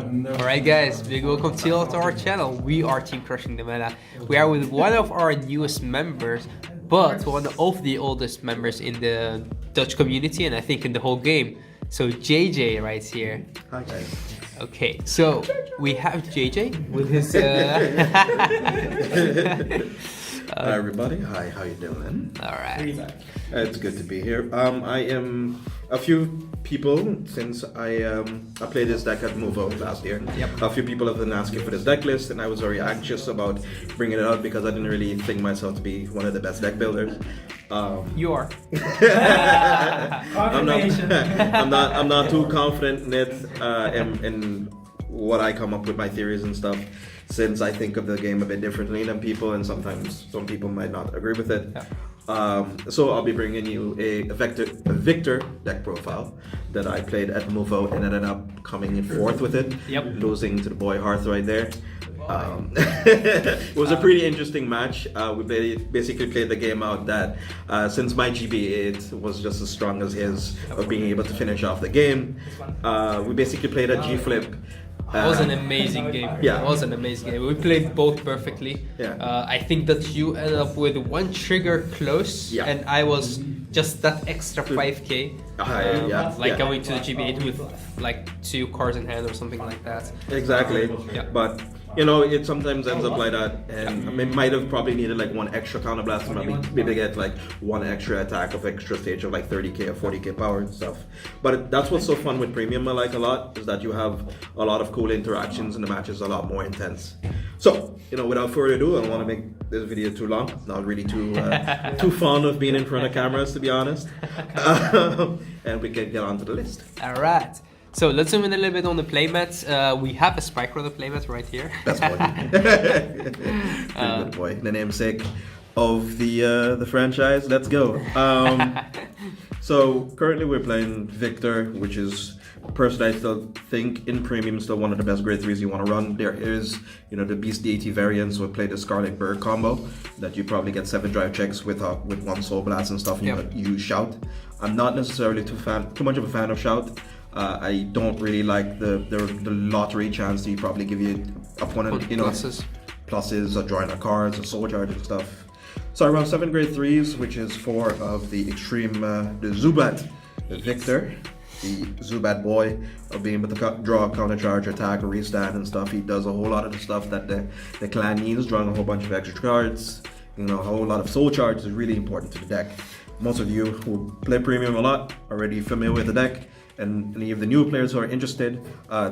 Alright guys, big welcome to our channel. We are Team Crushing the Meta. We are with one of our newest members, but one of the oldest members in the Dutch community and I think in the whole game. So JJ right here. Hi guys. Okay, so we have JJ with his Hi everybody, hi, how you doing? Alright. It's good to be here. I am a few people since I played this deck at Movo last year. Yep. A few people have been asking for this deck list and I was very anxious about bringing it out because I didn't really think myself to be one of the best deck builders. You are. I'm not too confident in it, in what I come up with my theories and stuff, since I think of the game a bit differently than people, and sometimes some people might not agree with it. Yeah. So I'll be bringing you a Victor deck profile that I played at Movo and ended up coming in fourth with it, losing to the boy Hearth right there. It was a pretty interesting match. We basically played the game out that since my GB8 was just as strong as his of being able to finish off the game, we basically played a G-flip. It was an amazing game. Yeah. It was an amazing game. We played both perfectly. Yeah. I think that you ended up with one trigger close, and I was just that extra 5k. Going to the GB8 with like 2 cards in hand or something like that. Exactly. Yeah. But you know, it sometimes ends up like that, and it might have probably needed like one extra counterblast, maybe get like one extra attack of extra stage of like 30k or 40k power and stuff. But that's what's so fun with Premium I like a lot, is that you have a lot of cool interactions and the match is a lot more intense. So, you know, without further ado, I don't want to make this video too long. Not really too fond of being in front of cameras, to be honest. And we can get on to the list. Alright. So let's zoom in a little bit on the playmats. We have a Spike Runner playmat right here. That's funny. Pretty good boy. The namesake of the franchise. Let's go. So currently we're playing Victor, which is a person I still think in Premium still one of the best grade 3s you want to run. There is, you know, the Beast Deity variant, so we play the Scarlet Bird combo that you probably get 7 drive checks with 1 Soul Blast and stuff, and you shout. I'm not necessarily too much of a fan of shout. I don't really like the lottery chance that you probably give your opponent, you know, pluses or drawing a cards or soul charge and stuff. So I run 7 grade 3s, which is 4 of the extreme, the Zubat Victor, the Zubat boy, of being able to draw, counter charge, attack, restand and stuff. He does a whole lot of the stuff that the clan needs, drawing a whole bunch of extra cards. You know, a whole lot of soul charge is really important to the deck. Most of you who play Premium a lot are already familiar with the deck. And any of the new players who are interested,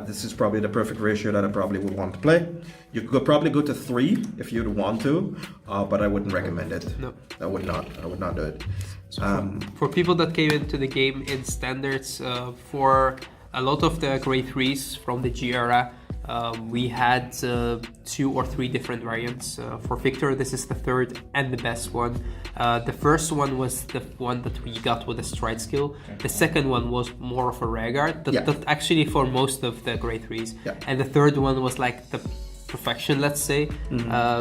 this is probably the perfect ratio that I probably would want to play. You could probably go to 3 if you'd want to, but I wouldn't recommend it. No, I would not do it. So for people that came into the game in standards, for a lot of the grade 3s from the G-eara, we had 2 or 3 different variants. For Victor, this is the 3rd and the best one. The first one was the one that we got with the stride skill. The second one was more of a rare guard, that actually for most of the grade 3s. And the third one was like the perfection, let's say.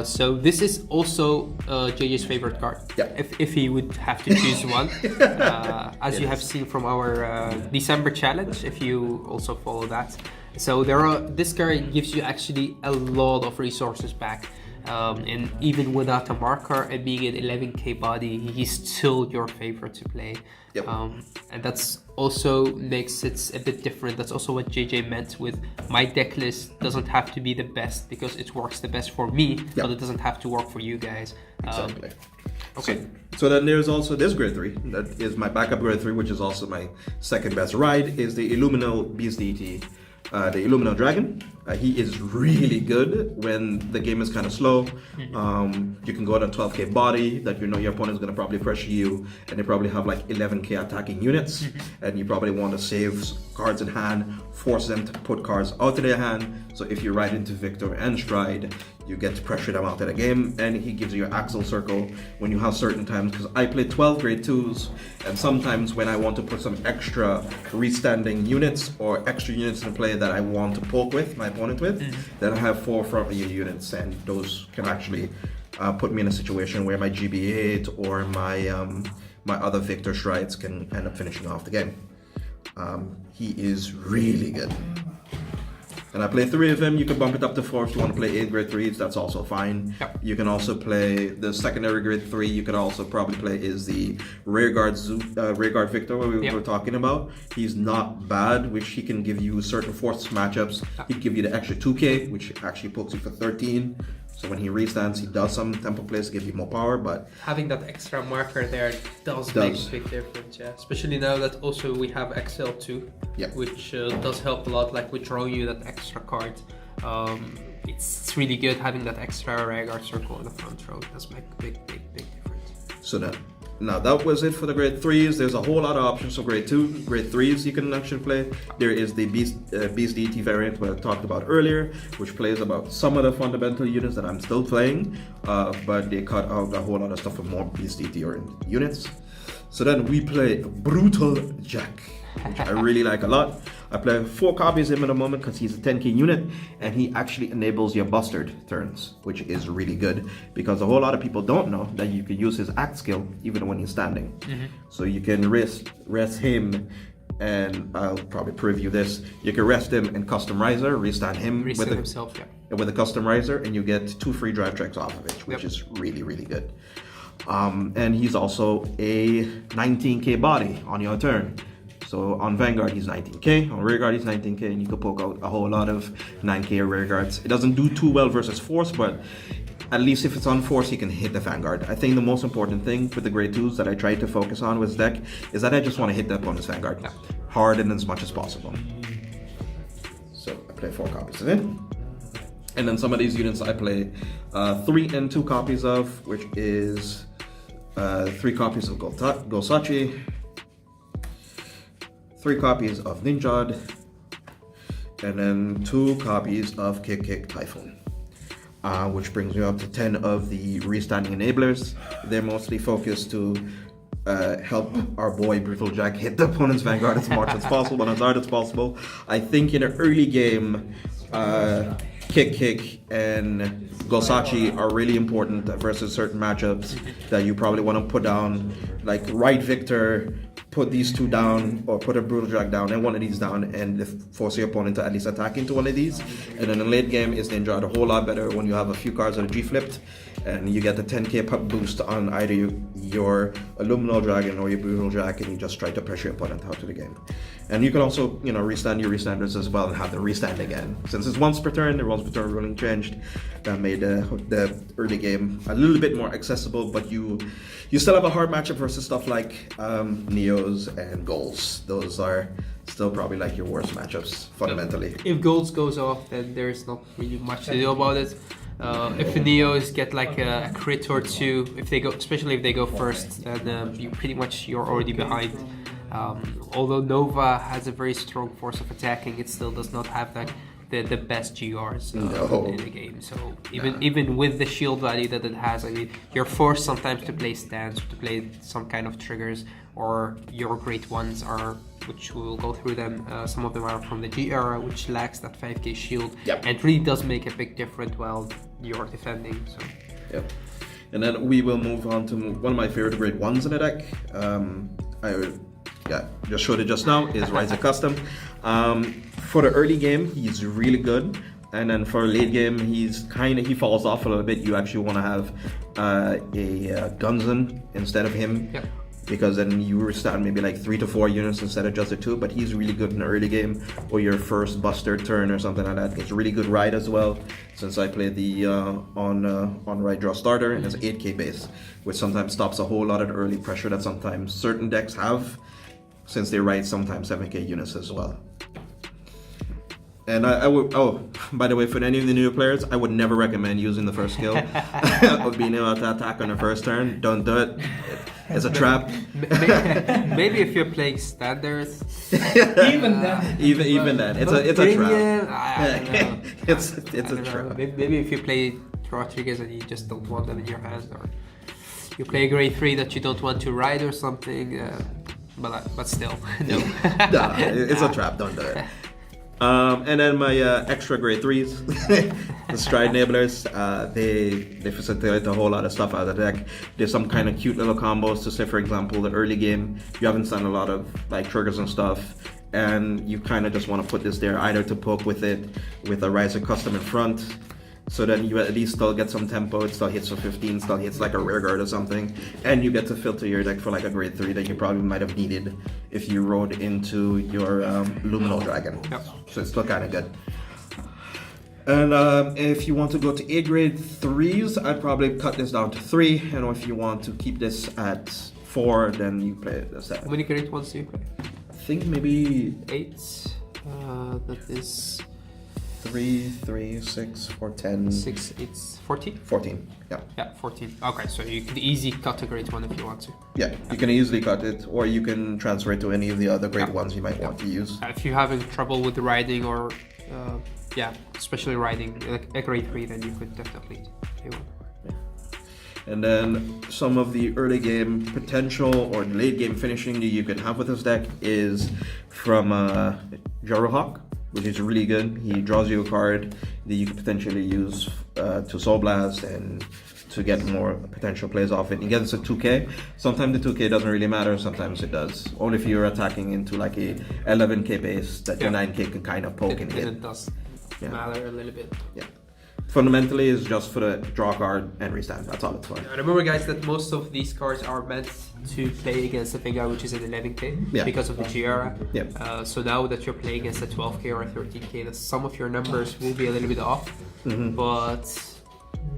So this is also JJ's favorite card, if he would have to choose one. As you have seen from our December challenge, if you also follow that. So this card gives you actually a lot of resources back, and even without a marker and being an 11k body, he's still your favorite to play. And that's also makes it a bit different. That's also what JJ meant with my deck list doesn't have to be the best because it works the best for me, but it doesn't have to work for you guys. Exactly. Okay. So then there's also this grade 3 that is my backup grade 3, which is also my second best ride, is the Illuminal Beast Deity. The Illuminal Dragon. He is really good when the game is kind of slow. You can go on a 12k body that you know your opponent is going to probably pressure you, and they probably have like 11k attacking units, and you probably want to save cards in hand, force them to put cards out of their hand. So if you ride into Victor and Stride, you get to pressure them out of the game, and he gives you an Axle Circle when you have certain times, because I play 12 grade 2s, and sometimes when I want to put some extra restanding units or extra units in play that I want to poke with my opponent with, then I have 4 front of your units, and those can actually put me in a situation where my GB8 or my other Victor Strides can end up finishing off the game. He is really good. And I play 3 of them. You can bump it up to 4 if you want to play 8 grade 3s. That's also fine. Yep. You can also play the secondary grade 3. You could also probably play is the rearguard Victor, what we were talking about. He's not bad, which he can give you certain force matchups. He'd give you the extra 2k, which actually pokes you for 13. So when he restands, he does some tempo plays to give you more power, but having that extra marker there does make a big difference, yeah. Especially now that also we have XL2, which does help a lot, like with drawing you that extra card. It's really good having that extra rearguard circle in the front row. It does make a big difference. So now that was it for the grade 3s. There's a whole lot of options for grade 2, grade 3s you can actually play. There is the Beast DT variant, what I talked about earlier, which plays about some of the fundamental units that I'm still playing, but they cut out a whole lot of stuff for more Beast DT units. So then we play Brutal Jack, which I really like a lot. I play 4 copies of him at the moment because he's a 10k unit, and he actually enables your bustard turns, which is really good because a whole lot of people don't know that you can use his act skill even when he's standing. So you can rest him, and I'll probably preview this. You can rest him and custom riser, restand him with a custom riser, and you get 2 free drive checks off of it, which is really good. And he's also a 19k body on your turn. So on Vanguard he's 19k, on Rearguard he's 19k, and you can poke out a whole lot of 9k Rearguards. It doesn't do too well versus Force, but at least if it's on Force, he can hit the Vanguard. I think the most important thing with the grade 2s that I tried to focus on with this deck is that I just want to hit the opponent's Vanguard hard and as much as possible. So I play 4 copies of it. And then some of these units I play 3 and 2 copies of, which is 3 copies of Gosachi, 3 copies of Ninjad, and then 2 copies of Kick Typhoon, which brings me up to 10 of the restanding enablers. They're mostly focused to help our boy Brutal Jack hit the opponent's Vanguard as much as possible and as hard as possible. I think in an early game, Kick and Gosachi are really important versus certain matchups that you probably want to put down, like Right Victor, put these 2 down, or put a Brutal Jack down and one of these down, and force your opponent to at least attack into one of these. And then in late game is Ninja a whole lot better when you have a few cards that are G-flipped, and you get the 10k pop boost on either your Illuminal Dragon or your Brutal Jack, and you just try to pressure your opponent out of the game. And you can also, restand your restanders as well and have them restand again. Since it's once per turn, the once per turn ruling changed. That made the early game a little bit more accessible, but you still have a hard matchup versus stuff like Neos and Goals. Those are still probably like your worst matchups fundamentally. If Goals goes off, then there's not really much to do about it. If the Neos get like a crit or 2, especially if they go first, then you're already behind. Although Nova has a very strong force of attacking, it still does not have the best G-earas in the game. So even with the shield value that it has, I mean, you're forced sometimes to play stands, to play some kind of triggers, or your great ones are, which we will go through them, some of them are from the G-eara, which lacks that 5k shield, and it really does make a big difference while you're defending. So and then we will move on to one of my favorite grade 1s in the deck. Just showed it just now, is Rise of Custom. For the early game, he's really good. And then for late game, he falls off a little bit. You actually want to have a Gunzen instead of him. Because then you restart maybe like 3 to 4 units instead of just the 2. But he's really good in the early game, or your first Buster turn or something like that. It's really good ride as well. Since I play the on ride draw starter, and it's 8k base, which sometimes stops a whole lot of the early pressure that sometimes certain decks have, since they ride sometimes 7k units as well. And I would, by the way, for any of the new players, I would never recommend using the first skill of being able to attack on the first turn. Don't do it. It's a trap. Maybe if you're playing standards, even then, it's a trap. I don't know. It's a trap. Maybe if you play draw triggers and you just don't want them in your hand, or you play a grade 3 that you don't want to ride or something. But still, no. No, it's a trap. Don't do it. And then my extra grade 3s, the Stride Enablers, they facilitate a whole lot of stuff out of the deck. There's some kind of cute little combos to say, for example, the early game, you haven't done a lot of like triggers and stuff, and you kind of just want to put this there either to poke with it with a Riser Custom in front, so then you at least still get some tempo, it still hits for 15, still hits like a rear guard or something, and you get to filter your deck for like a grade 3 that you probably might have needed if you rode into your Luminal Dragon. Yep. So it's still kind of good. And if you want to go to A grade 3s, I'd probably cut this down to 3, and if you want to keep this at 4, then you play the 7. How many grade ones do you play? I think maybe 8. That is 3, 3, 6, 4, 10. 6, 8, 14? 14, yeah. Yeah, 14. Okay, so you could easily cut a grade 1 if you want to. Yeah, you can easily cut it, or you can transfer it to any of the other grade ones you might want to use. If you're having trouble with the riding or, especially riding like a grade 3, then you could definitely play one. And then some of the early game potential or late game finishing that you can have with this deck is from G-eara, which is really good. He draws you a card that you could potentially use to Soul Blast and to get more potential plays off it. He gets a 2k. Sometimes the 2k doesn't really matter, sometimes it does. Only if you're attacking into like a 11k base that your 9k can kind of poke and hit. It does matter a little bit. Yeah. Fundamentally, it's just for the draw card and restand. That's all it's for. And remember, guys, that most of these cards are meant to play against a Vanguard, which is an 11k, because of the G-eara. Yeah. So now that you're playing against a 12k or a 13k, some of your numbers will be a little bit off, but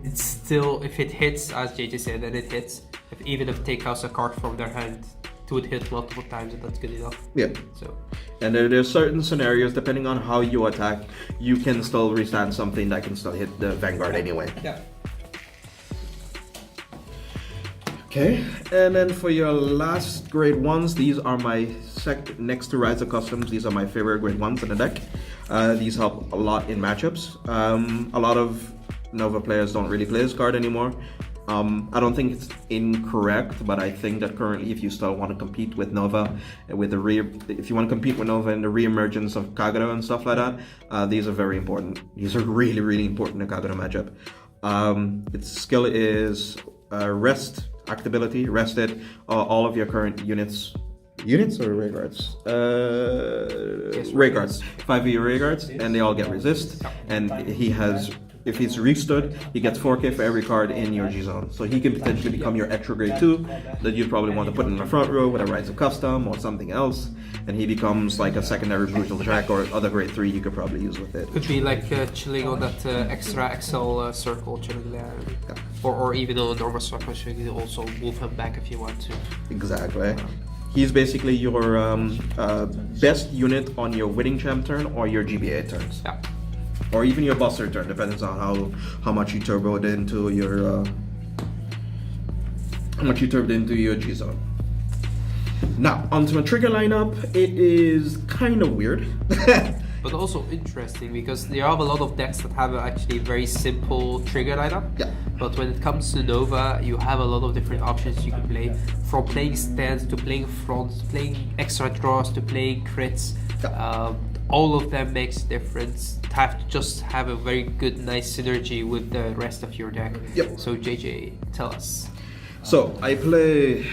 it's still, if it hits, as JJ said, then it hits. Even if they take out a card from their hand, it would hit multiple times, and that's good enough. Yeah. So. And there's certain scenarios, depending on how you attack, you can still restand something that can still hit the Vanguard anyway. Yeah. Okay, and then for your last grade 1s, these are my next to Rise of Customs, these are my favorite grade 1s in the deck. These help a lot in matchups. A lot of Nova players don't really play this card anymore. I don't think it's incorrect, but I think that currently, if you still want to compete with Nova, if you want to compete with Nova in the re-emergence of Kagura and stuff like that, these are very important. These are really, really important in Kagura matchup. Its skill is rest, actability, rested all of your current units or ray guards? Ray guards. 5e ray guards, and they all get resist, and he has. If he's restood, he gets 4k for every card in your G-zone. So he can potentially become your extra grade 2 that you'd probably want to put in the front row with a Rise of Custom or something else. And he becomes like a secondary Brutal Attack or other grade 3 you could probably use with it. Could be like chilling on that extra XL circle, chilling there. Or even on a normal circle, so you can also move him back if you want to. Exactly. He's basically your best unit on your winning champ turn or your GBA turns. Yeah. Or even your buster turn, depends on how much you turboed into your G-zone. Now, onto a trigger lineup, it is kind of weird. But also interesting, because there are a lot of decks that have actually very simple trigger lineup. Yeah. But when it comes to Nova, you have a lot of different options you can play. From playing stands to playing fronts, to playing extra draws, to playing crits. Yeah. All of them makes a difference. Just have a very good, nice synergy with the rest of your deck. Yep. So JJ, tell us. So I play 2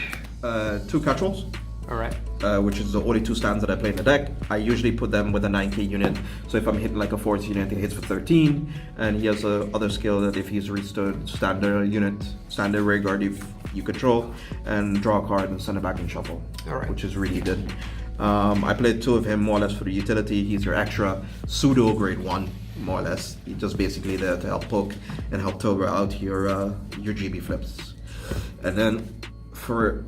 Cattrolls. Alright. Which is the only 2 stands that I play in the deck. I usually put them with a 9k unit. So if I'm hitting like a 14 unit, it hits for 13. And he has a other skill that if he's restored standard unit, standard ray guard if you control, and draw a card and send it back and shuffle. Alright. Which is really good. I played 2 of him more or less for the utility. He's your extra pseudo grade 1, more or less. He's just basically there to help poke and help toggle out your GB flips. And then for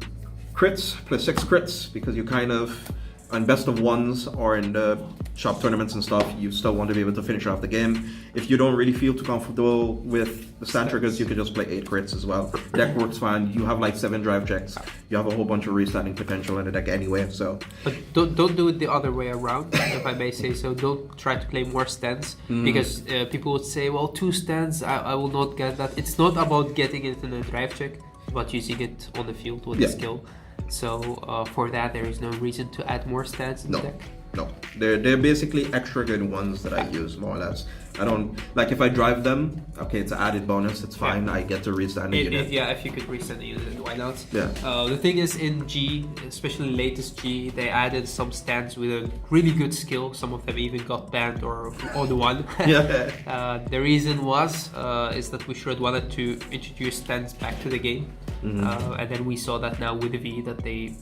crits, play 6 crits, because you kind of, on best of ones or in the shop tournaments and stuff, you still want to be able to finish off the game. If you don't really feel too comfortable with the stand triggers, you could just play 8 crits as well. Deck works fine. You have like 7 drive checks. You have a whole bunch of restanding potential in the deck anyway, so. But don't do it the other way around, if I may say so. Don't try to play more stands, because people would say, well, 2 stands, I will not get that. It's not about getting it in a drive check, but using it on the field with the skill. So for that, there is no reason to add more stands in the deck. No, they're basically extra good ones that I use more or less. I don't like if I drive them. Okay, it's an added bonus. It's fine. I get to restand the unit. If you could reset the unit, why not? Yeah. The thing is, in G, especially latest G, they added some stands with a really good skill. Some of them even got banned or the one. Yeah. The reason is that we should wanted to introduce stands back to the game, and then we saw that now with the V that they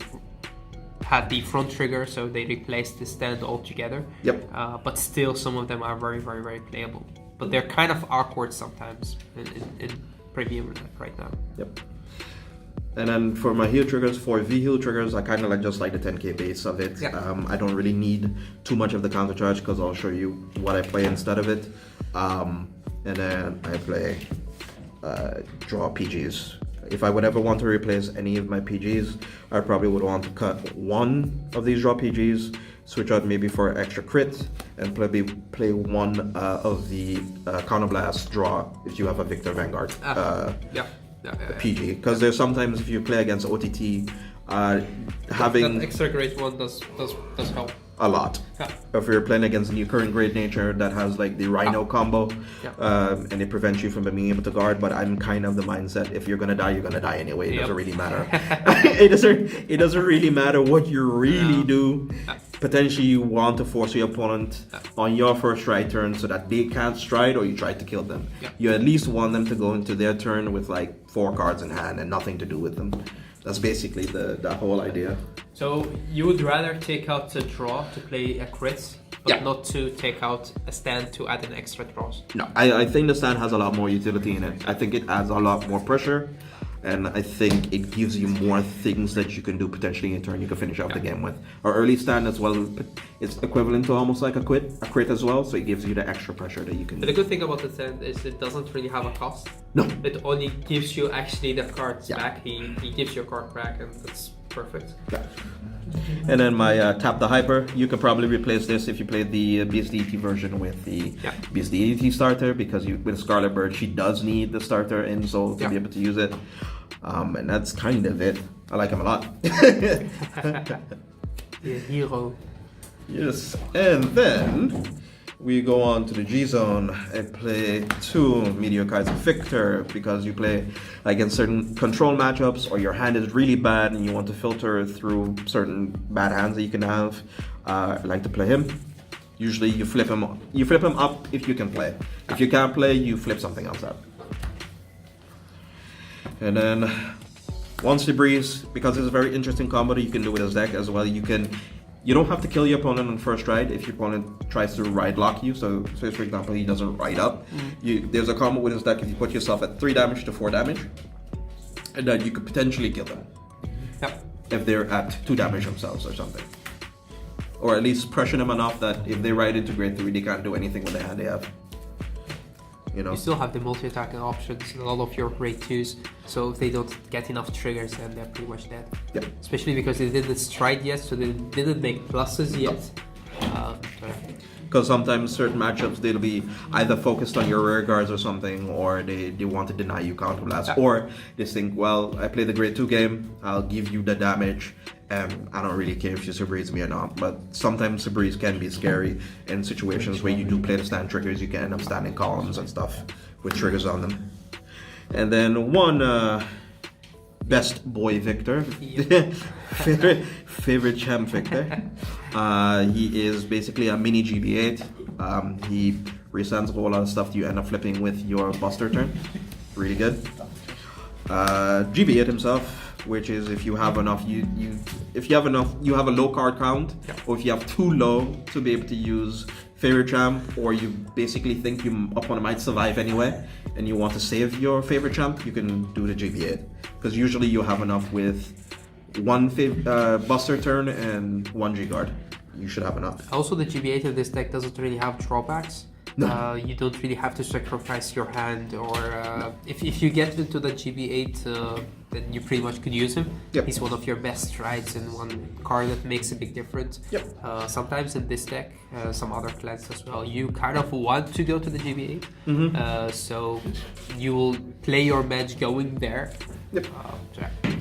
had the front trigger, so they replaced the stand altogether. Yep. But still, some of them are very, very, very playable. But they're kind of awkward sometimes in premium right now. Yep. And then for my heal triggers, for V heal triggers, I kind of just like the 10k base of it. Yeah. I don't really need too much of the counter charge because I'll show you what I play instead of it. And then I play draw PGs. If I would ever want to replace any of my PGs, I probably would want to cut one of these draw PGs, switch out maybe for extra crit, and play one of the counterblast draw if you have a Victor Vanguard PG. Because there's sometimes if you play against OTT, having that extra great one does help a lot. Yeah. If you're playing against a new current Great Nature that has like the Rhino combo, and it prevents you from being able to guard, but I'm kind of the mindset, if you're gonna die, you're gonna die anyway. It doesn't really matter. it doesn't really matter what you really do. Potentially you want to force your opponent on your first stride turn so that they can't stride, or you try to kill them. You at least want them to go into their turn with like 4 cards in hand and nothing to do with them. That's basically the whole idea. So you would rather take out a draw to play a crit, but not to take out a stand to add an extra draws? No, I think the stand has a lot more utility in it. I think it adds a lot more pressure, and I think it gives you more things that you can do potentially in turn you can finish off the game with. Our early stand as well, it's equivalent to almost like a crit as well, so it gives you the extra pressure that you can But the good thing about the stand is it doesn't really have a cost. No. It only gives you actually the cards back. He gives your card back, and that's perfect. Yeah. And then my Tap the Hyper, you could probably replace this if you played the BSDT version with the BSDT starter, because with Scarlet Bird, she does need the starter in Soul to be able to use it. And that's kind of it. I like him a lot. The hero. Yes, and then we go on to the G zone and play 2 meteor cards of Victor, because you play against certain control matchups, or your hand is really bad and you want to filter through certain bad hands that you can have. I like to play him. Usually you flip him up if you can play. If you can't play, you flip something else up. And then once the breeze, because it's a very interesting combo that you can do with his deck as well. You don't have to kill your opponent on first ride if your opponent tries to ride lock you. So for example, he doesn't ride up. There's a combo with his deck if you put yourself at 3 damage to 4 damage, and then you could potentially kill them if they're at 2 damage themselves or something. Or at least pressure them enough that if they ride into grade 3, they can't do anything with the hand they have. You still have the multi-attacking options in a lot of your grade 2s, so if they don't get enough triggers, then they're pretty much dead. Yep. Especially because they didn't stride yet, so they didn't make pluses yet. Because sometimes certain matchups, they'll be either focused on your rear guards or something, or they want to deny you counterblast, or they think, well, I play the grade 2 game, I'll give you the damage, and I don't really care if you Subbreeze me or not. But sometimes Subbreeze can be scary in situations where you do play the stand triggers. You can end up standing columns and stuff with triggers on them. And then one best boy Victor, favorite champ Victor. He is basically a mini GB8. He restands a whole lot of stuff you end up flipping with your Buster turn. Really good. GB8 himself, which is if you have enough, you have a low card count, or if you have too low to be able to use favorite champ, or you basically think your opponent might survive anyway, and you want to save your favorite champ, you can do the GB8, because usually you have enough with 1 Buster turn and 1 G guard. You should have enough. Also, the GB8 of this deck doesn't really have drawbacks. No. You don't really have to sacrifice your hand, or if you get into the GB8, then you pretty much could use him. Yep. He's one of your best strides and one card that makes a big difference. Yep. Sometimes in this deck, some other clans as well, you kind of want to go to the GB8, so you will play your match going there. Yep.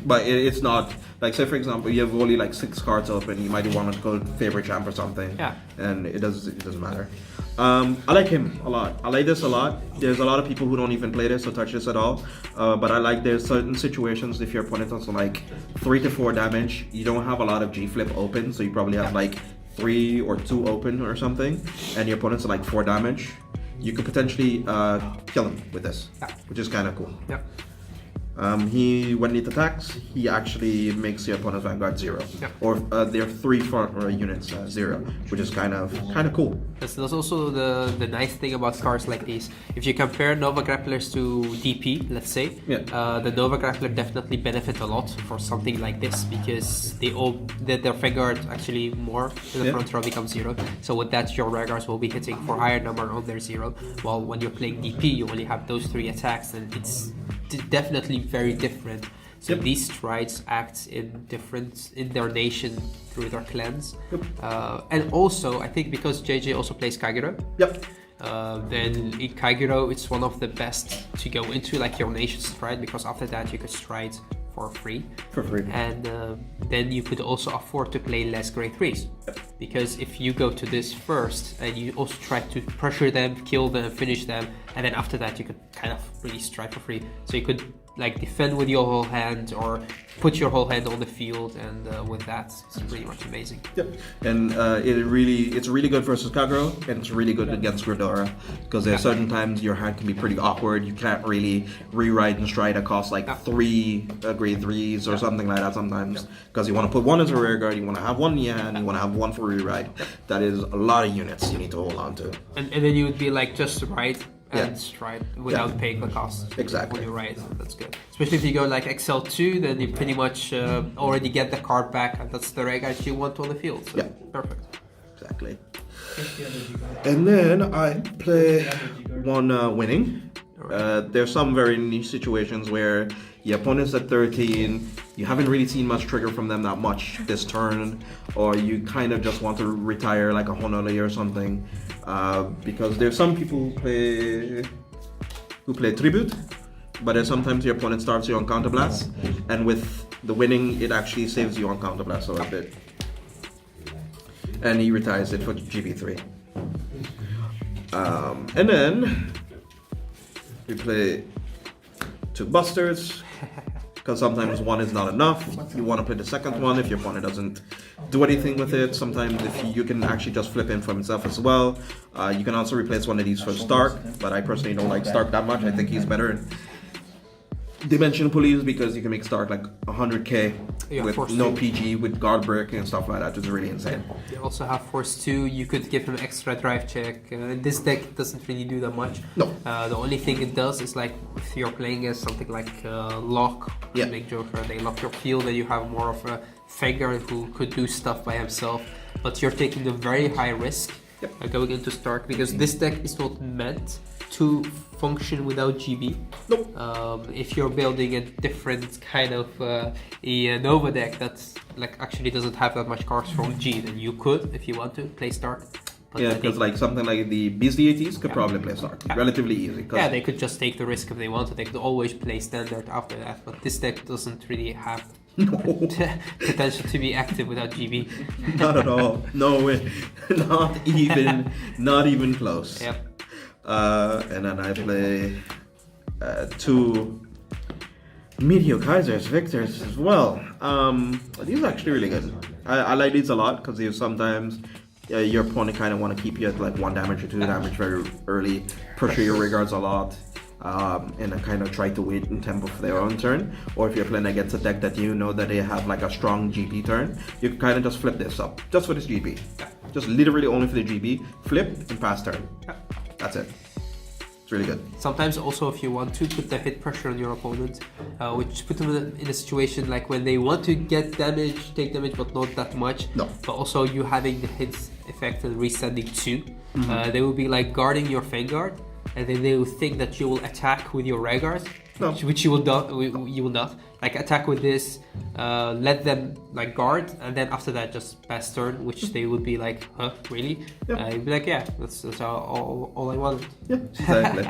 but it's not like, say for example, you have only like 6 cards open. You might want to go favorite champ or something. Yeah. And it doesn't matter. I like him a lot. I like this a lot. There's a lot of people who don't even play this or touch this at all. But I like there's certain situations if your opponent does like 3 to 4 damage, you don't have a lot of G flip open, so you probably have like 3 or 2 open or something, and your opponent's like 4 damage. You could potentially kill him with this, which is kind of cool. Yeah. When it attacks, he actually makes your opponent's Vanguard 0, or their 3 front units 0, which is kind of cool. That's also the nice thing about cards like these. If you compare Nova Grapplers to DP, let's say, the Nova Grappler definitely benefit a lot for something like this because their Vanguard actually more in the front row becomes 0. So with that, your Vanguards will be hitting for higher number on their 0. While when you're playing DP, you only have those 3 attacks, and it's definitely very different. So these strides act in their nation through their clans. And also, I think because JJ also plays Kagero, then in Kagero it's one of the best to go into, like your nation stride, because after that you could stride for free. And then you could also afford to play less grade 3s. Because if you go to this first and you also try to pressure them, kill them, finish them, and then after that you could kind of really strike for free. So you could like defend with your whole hand or put your whole hand on the field, and with that it's pretty much amazing. And it's really good versus Kagero, and it's really good against G-eara, because there are certain times your hand can be pretty awkward. You can't really rewrite and stride that cost like 3 grade 3s or something like that sometimes, because you want to put 1 as a rear guard, you want to have 1 in your hand, you want to have 1 for rewrite. That is a lot of units you need to hold on to. And then you would be like just right and stride without paying the cost. Exactly. When you're right, that's good. Especially if you go like XL2, then you pretty much already get the card back, and that's the reg you want on the field. So perfect. Exactly. And then I play 1 winning. There's some very niche situations where your opponent's at 13, you haven't really seen much trigger from them that much this turn, or you kind of just want to retire like a Honolulu or something, because there's some people who play Tribute, but then sometimes your opponent starts you on Counterblast, and with the winning it actually saves you on Counterblast a little bit. And he retires it for GB3. And then we play 2 Busters, because sometimes 1 is not enough. You want to play the second one if your opponent doesn't do anything with it. Sometimes if you can actually just flip him from himself as well. You can also replace one of these for Stark, but I personally don't like Stark that much. I think he's better in Dimension Police, because you can make Stark like 100k with no PG, with guard brick and stuff like that. It's really insane. You also have Force 2, you could give him extra drive check. This deck doesn't really do that much. No. The only thing it does is like if you're playing as something like Lock, make Joker, they lock your field, and you have more of a Vanguard who could do stuff by himself, but you're taking a very high risk going into Stark, because this deck is not meant to function without GB. Nope. If you're building a different kind of a Nova deck that's like actually doesn't have that much cards from G, then you could, if you want to, play Stark. But because like something like the Beast Deities could probably play Stark. Relatively easy. They could just take the risk if they wanted. They could always play Standard after that, but this deck doesn't really have potential to be active without GB. Not at all. No way. Not even close. And then I play 2 Meteor Kaisers, Victors as well. These are actually really good. I like these a lot, because sometimes your opponent kind of want to keep you at like 1 damage or 2 damage very early, pressure your regards a lot, and kind of try to wait in tempo for their own turn. Or if you're playing against a deck that you know that they have like a strong GP turn, you can kind of just flip this up, just for this GP. Just literally only for the GP, flip and pass turn. That's it. It's really good. Sometimes also if you want to put the hit pressure on your opponent, which put them in a situation like when they want to get damage, take damage, but not that much. No. But also you having the hit effect and resending 2. They will be like guarding your Vanguard, and then they will think that you will attack with your Vanguard, which you will not. like attack with this, let them like guard, and then after that just pass turn, which they would be like, huh, really? You'd be like, yeah, that's all I wanted. Yeah, exactly.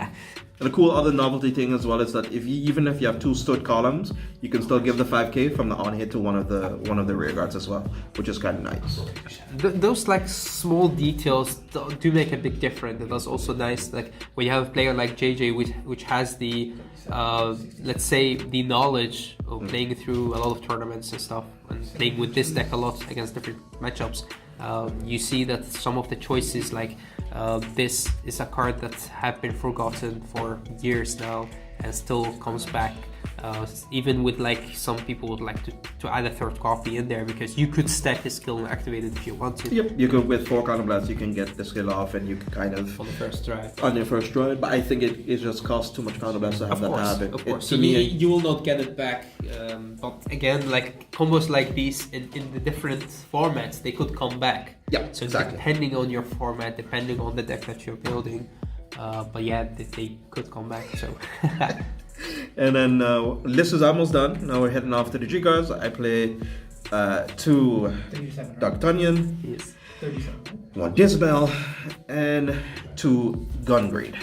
And the cool other novelty thing as well is that even if you have 2 stood columns, you can still give the 5k from the on hit to one of the rear guards as well, which is kind of nice. Those like small details do make a big difference, and that's also nice. Like when you have a player like JJ, which has the let's say the knowledge of playing through a lot of tournaments and stuff, and playing with this deck a lot against different matchups. You see that some of the choices, like this is a card that have been forgotten for years now and still comes back. Even with like some people would like to add a third copy in there, because you could stack the skill and activate it if you want to. Yep, you could with 4 counterblasts, you can get the skill off, and you can kind of on the first try. On your first try, but I think it just costs too much counterblast to have that habit. Of course, to me, you will not get it back. But again, like combos like these in the different formats, they could come back. Yeah, so exactly. Depending on your format, depending on the deck that you're building, but yeah, they could come back. So. And then list is almost done. Now we're heading off to the G cards. I play 2 D'Artagnan, Yes. 1 Disbel, and 2 Gunreed.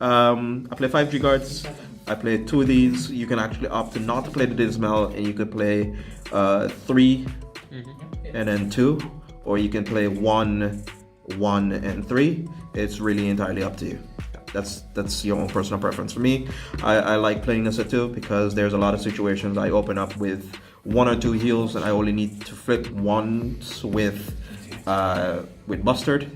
I play 5 G guards. I play 2 of these. You can actually opt to not to play the Disbel, and you could play 3 and then 2, or you can play 1, 1, and 3. It's really entirely up to you. That's your own personal preference. For me, I like playing this at 2 because there's a lot of situations I open up with 1 or 2 heals and I only need to flip once with Bustard.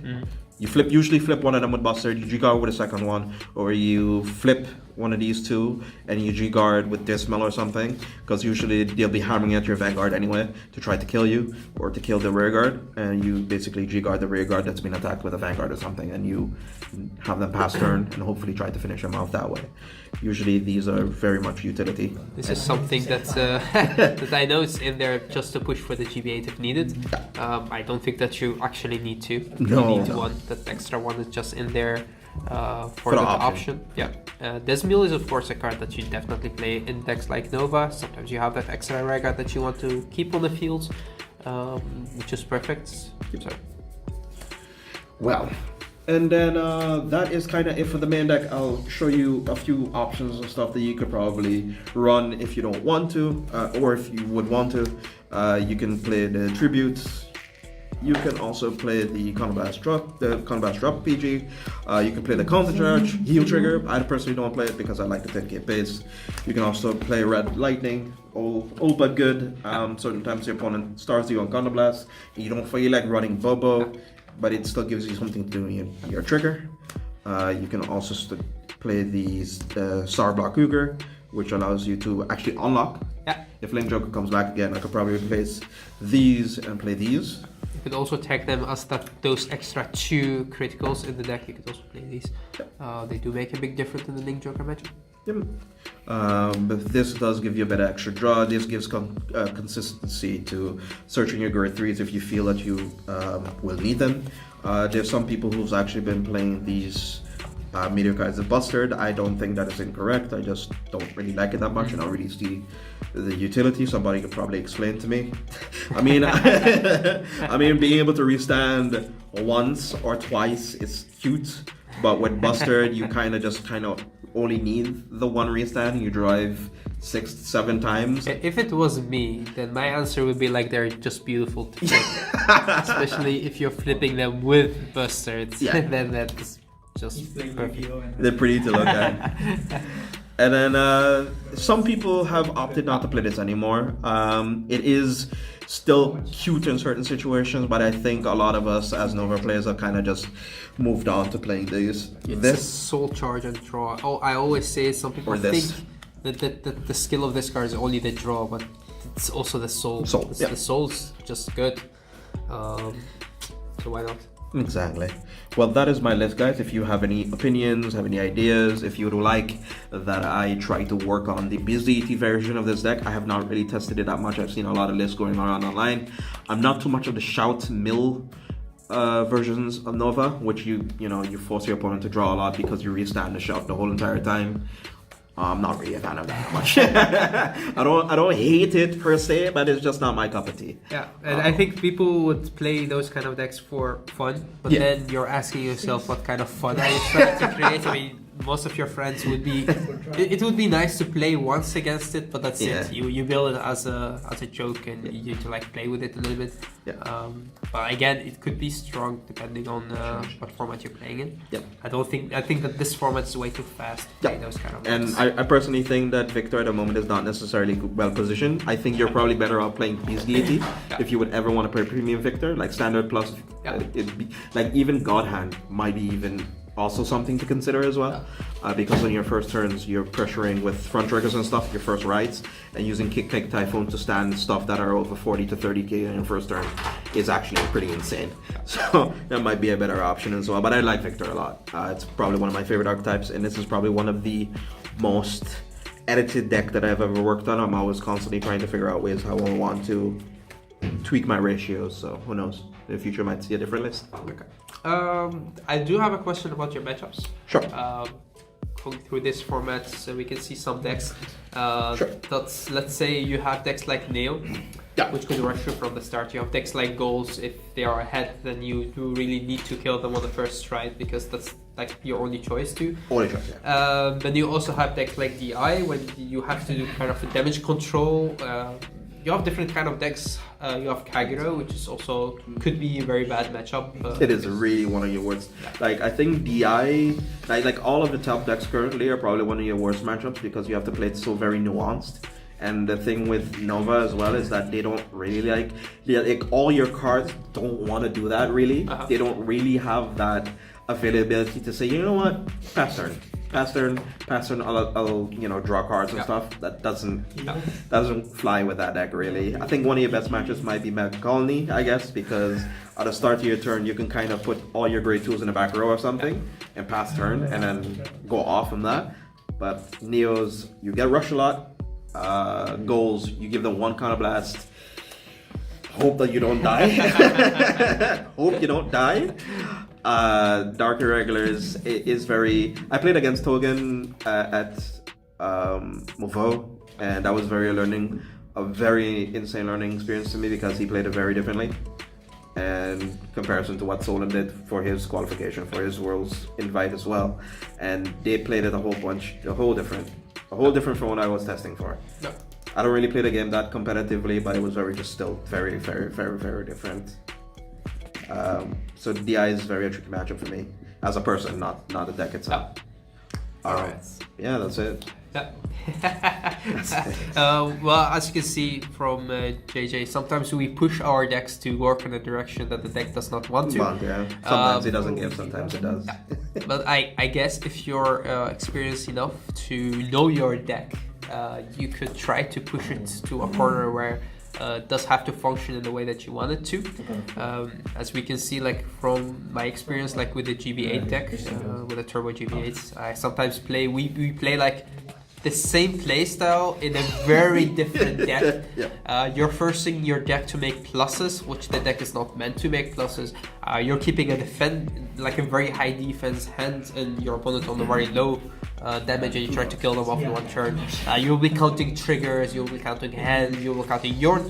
You usually flip one of them with Bustard, you G-guard with a second one, or you flip one of these 2 and you G-guard with Dismal or something, because usually they'll be hammering at your Vanguard anyway to try to kill you or to kill the rear guard, and you basically G-guard the rear guard that's been attacked with a Vanguard or something, and you have them pass turn and hopefully try to finish them off that way. Usually these are very much utility. This is something that I know is in there just to push for the GB8 if needed. I don't think that you actually need to. No. You need one. That extra one is just in there for the option. Yeah. Desmil is of course a card that you definitely play in decks like Nova. Sometimes you have that extra rare card that you want to keep on the field, which is perfect. So. Well, and then that is kind of it for the main deck. I'll show you a few options and stuff that you could probably run if you don't want to, or if you would want to. You can play the tributes. You can also play the Counterblast Drop PG. You can play the Counter Charge, Heal Trigger. I personally don't play it because I like the 10k base. You can also play Red Lightning, all but good. Certain times your opponent stars you on Counterblast. You don't feel like running Bobo, but it still gives you something to do in your trigger. You can also play these Star Block Cougar, which allows you to actually unlock. Yeah. If Link Joker comes back again, I could probably replace these and play these. You could also tag them as those extra 2 criticals in the deck. You could also play these. They do make a big difference in the Link Joker matchup. Yep. But this does give you a bit of extra draw. This gives consistency to searching your grade 3s if you feel that you will need them. There's some people who've actually been playing these Meteor cards of Bustard. I don't think that is incorrect. I just don't really like it that much, and I don't really see the utility. Somebody could probably explain to me. I mean, I mean, being able to restand once or twice is cute, but with Bustard, you kind of only need the 1 restand. You drive 6 to 7 times. If it was me, then my answer would be like they're just beautiful to flip. Especially if you're flipping them with Bustards. Yeah. Then that's just perfect. They're pretty to look at. And then some people have opted not to play this anymore. It is still cute in certain situations, but I think a lot of us as Nova players have kind of just moved on to playing these. It's soul charge and draw. Oh, I always say some people think that the skill of this card is only the draw, but it's also the soul. The soul's just good. So why not? Exactly. Well, that is my list, guys. If you have any opinions, have any ideas, if you would like that I try to work on the BizDT version of this deck, I have not really tested it that much. I've seen a lot of lists going around online. I'm not too much of the shout mill versions of Nova, which you force your opponent to draw a lot because you restand the shout the whole entire time. I'm not really a fan of that much. I don't hate it per se, but it's just not my cup of tea. Yeah, and I think people would play those kind of decks for fun, but then you're asking yourself what kind of fun are you trying to create? I mean, most of your friends would be. It would be nice to play once against it, but that's it. You build it as a joke, and you to like play with it a little bit. Yeah. But again, it could be strong depending on what format you're playing in. Yeah. I think that this format is way too fast to play those kind of decks. And I personally think that Victor at the moment is not necessarily well positioned. I think you're probably better off playing Beast Deity if you would ever want to play Premium Victor, like Standard Plus. It'd be like even God Hand might be even also something to consider as well, because on your first turns you're pressuring with front triggers and stuff, your first rights, and using Kick Kick Typhoon to stand stuff that are over 40 to 30k on your first turn is actually pretty insane. So that might be a better option as well. But I like Victor a lot. It's probably one of my favorite archetypes, and this is probably one of the most edited deck that I've ever worked on. I'm always constantly trying to figure out ways how I want to tweak my ratios, so who knows, in the future I might see a different list. Okay. I do have a question about your matchups. Sure. Going through this format, so we can see some decks. Sure. Let's say you have decks like Neo, which could rush you from the start. You have decks like Goals. If they are ahead, then you do really need to kill them on the first stride, because that's like your only choice to. Only choice, yeah. Then you also have decks like DI, when you have to do kind of a damage control. You have different kind of decks. You have Kagero, which is also could be a very bad matchup. It is really one of your worst. Like I think DI, like all of the top decks currently are probably one of your worst matchups, because you have to play it so very nuanced. And the thing with Nova as well is that they don't really like all your cards don't want to do that really. They don't really have that availability to say, you know what, pass turn, I'll draw cards and stuff. That doesn't fly with that deck really. I think one of your best matches might be Mega Colony, I guess, because at the start of your turn you can kind of put all your grade 2s in the back row or something and pass turn and then go off from that. But Neos, you get rush a lot. Goals, you give them one counter blast. Hope that you don't die. Hope you don't die. Dark Irregulars is very. I played against Togen at Movo, and that was a very insane learning experience to me, because he played it very differently. And in comparison to what Solon did for his qualification, for his Worlds invite as well, and they played it a whole different from what I was testing for. No. I don't really play the game that competitively, but it was still very, very, very, very different. So DI is very a tricky matchup for me as a person, not the deck itself. Alright. Yeah, that's it. Yeah. Well, as you can see from JJ, sometimes we push our decks to work in a direction that the deck does not want to. Sometimes it doesn't give, sometimes it does. But I guess if you're experienced enough to know your deck, you could try to push it to a corner where it does have to function in the way that you want it to. As we can see, like from my experience, like with the GB8 deck, with the Turbo GB8s, I sometimes we play like the same playstyle in a very different deck. You're forcing your deck to make pluses, which the deck is not meant to make pluses. You're keeping a very high defense hand and your opponent on the very low damage, and you try to kill them off in one turn. You'll be counting triggers, you'll be counting hands, you'll be counting your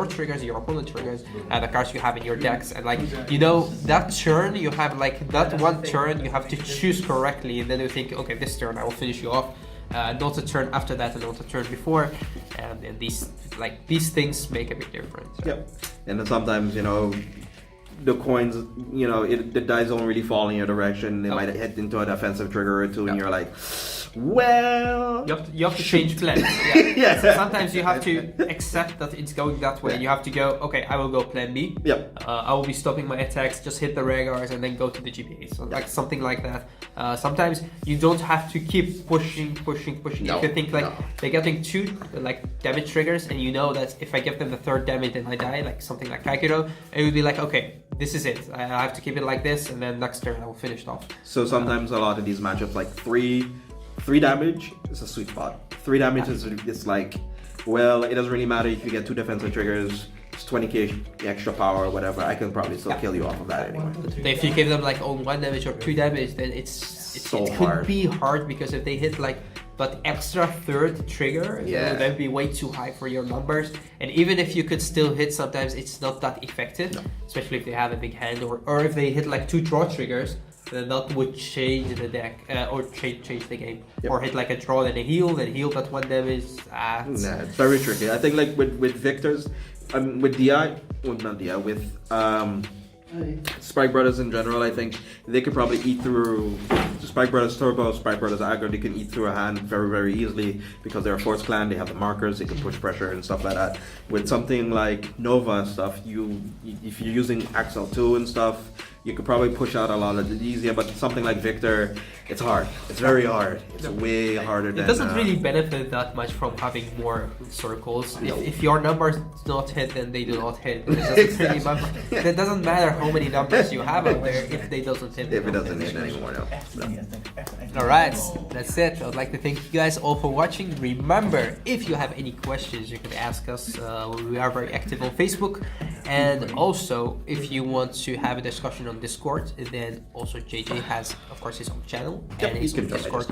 triggers, your opponent triggers, and the cards you have in your decks. And that turn you have, that one turn you have to choose correctly, and then you think, okay, this turn I will finish you off. Not a turn after that, and not a turn before, and these things make a big difference. Yep. And then sometimes the coins, the dice don't really fall in your direction. They might hit into a defensive trigger or two, and you're like, well, you have to change plans. Yeah. So sometimes you have to accept that it's going that way. You have to go, okay, I will go plan B. I will be stopping my attacks, just hit the Regars, and then go to the GBA. So something like that. Sometimes you don't have to keep pushing. No, if you think they're getting 2 damage triggers, and you know that if I give them the 3rd damage, then I die, something like Kakiro, it would be like, okay, this is it. I have to keep it like this, and then next turn I will finish it off. So sometimes a lot of these matchups, 3 damage is a sweet spot. 3 damage is like, well, it doesn't really matter if you get 2 defensive triggers, it's 20k extra power or whatever, I can probably still kill you off of that anyway. If you give them 1 damage or 2 damage, then it could be hard, because if they hit but extra third trigger Yeah. would then be way too high for your numbers. And even if you could still hit, sometimes it's not that effective, especially if they have a big hand, or if they hit like 2 draw triggers, then that would change the deck, or change the game. Yep. Or hit like a draw, then a heal that 1 damage. It's very tricky. I think like with Victors, with DI, well, not DI, with Spike Brothers in general, I think they could probably eat through Spike Brothers Turbo, Spike Brothers Aggro. They can eat through a hand very, very easily because they're a Force Clan. They have the markers. They can push pressure and stuff like that. With something like Nova and stuff, if you're using Axel 2 and stuff, you could probably push out a lot of it easier. But something like Victor, it's hard. It's very hard. It's way harder than... It doesn't really benefit that much from having more circles. If your numbers do not hit, then they do not hit. It doesn't matter how many numbers you have out there if they doesn't hit. If it doesn't hit anymore, no. Alright, that's it. I would like to thank you guys all for watching. Remember, if you have any questions, you can ask us. We are very active on Facebook. And also, if you want to have a discussion on Discord, then also JJ has, of course, his own channel and his own Discord.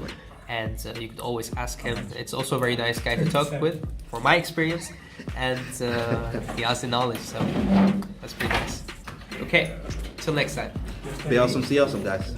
And you could always ask him. It's also a very nice guy to talk with, from my experience. And he has the knowledge, so that's pretty nice. Okay, till next time. Be awesome, see you awesome, guys.